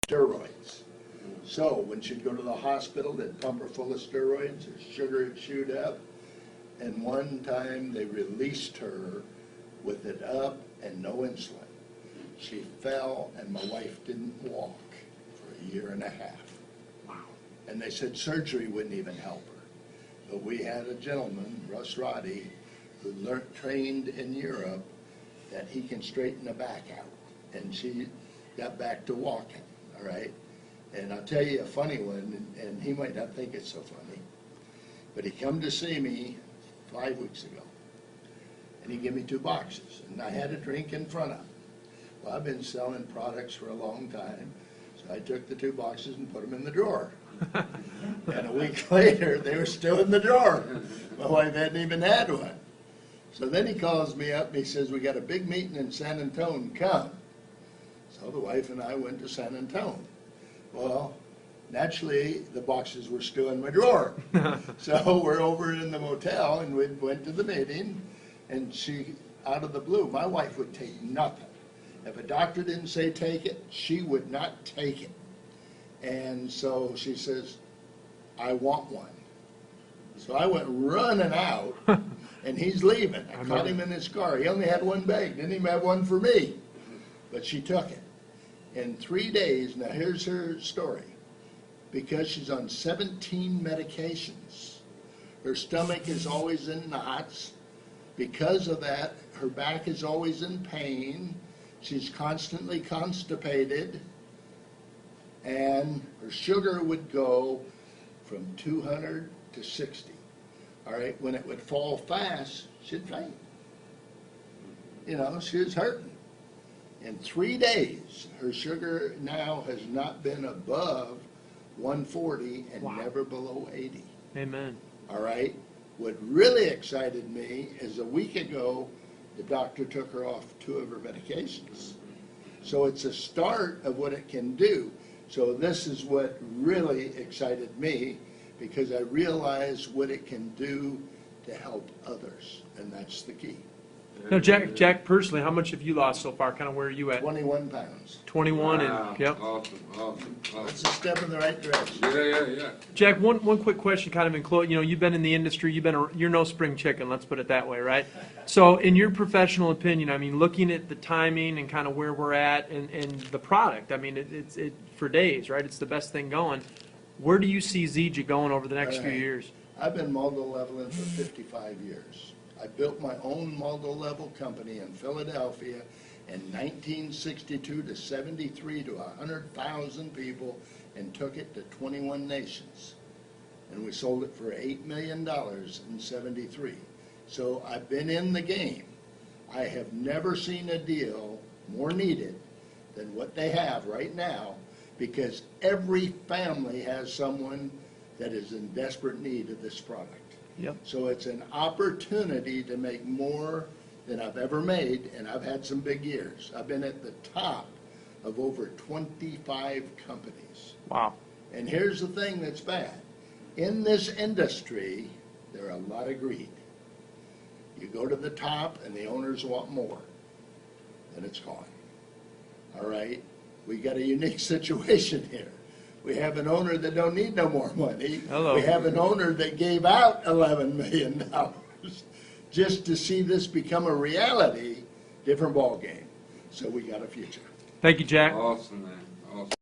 steroids. So when she'd go to the hospital, they'd pump her full of steroids, her sugar would shoot up. And one time they released her with it up and no insulin. She fell and my wife didn't walk for a year and a half. Wow. And they said surgery wouldn't even help her. But we had a gentleman, Russ Roddy, who trained in Europe that he can straighten the back out. And she got back to walking, all right? And I'll tell you a funny one, and he might not think it's so funny, but he come to see me 5 weeks ago, and he gave me 2 boxes, and I had a drink in front of him. Well, I've been selling products for a long time, so I took the 2 boxes and put them in the drawer. And a week later, they were still in the drawer. My wife hadn't even had one. So then he calls me up and he says, we got a big meeting in San Antonio, come. So the wife and I went to San Antonio. Well, naturally, the boxes were still in my drawer. So we're over in the motel and we went to the meeting, and she, out of the blue, my wife would take nothing. If a doctor didn't say take it, she would not take it. And so she says, I want one. So I went running out, and he's leaving. I caught him in his car. He only had 1 bag, didn't even have one for me. But she took it. In 3 days, now here's her story. Because she's on 17 medications, her stomach is always in knots. Because of that, her back is always in pain. She's constantly constipated. And her sugar would go from 200 to 60. All right, when it would fall fast, she'd faint. You know, she was hurting. In 3 days, her sugar now has not been above 140 and wow. never below 80. Amen. All right, what really excited me is a week ago, the doctor took her off 2 of her medications. So it's a start of what it can do. So this is what really excited me, because I realized what it can do to help others, and that's the key. Now, Jack, personally, how much have you lost so far? Kind of where are you at? 21 pounds. 21, Wow. and yep. Awesome. That's a step in the right direction. Yeah. Jack, one quick question, kind of in close. You know, you've been in the industry. You're no spring chicken. Let's put it that way, right? So, in your professional opinion, I mean, looking at the timing and kind of where we're at, and the product, I mean, it's for days, right? It's the best thing going. Where do you see Zija going over the next few years? I've been multiple leveling for 55 years. I built my own multiple level company in Philadelphia in 1962 to 73 to 100,000 people, and took it to 21 nations. And we sold it for $8 million in 73. So I've been in the game. I have never seen a deal more needed than what they have right now, because every family has someone that is in desperate need of this product. Yep. So it's an opportunity to make more than I've ever made, and I've had some big years. I've been at the top of over 25 companies. Wow. And here's the thing that's bad. In this industry, there are a lot of greed. You go to the top and the owners want more, then it's gone. All right? We got a unique situation here. We have an owner that don't need no more money. Hello. We have an owner that gave out $11 million just to see this become a reality. Different ball game. So we got a future. Thank you, Jack. Awesome, man. Awesome.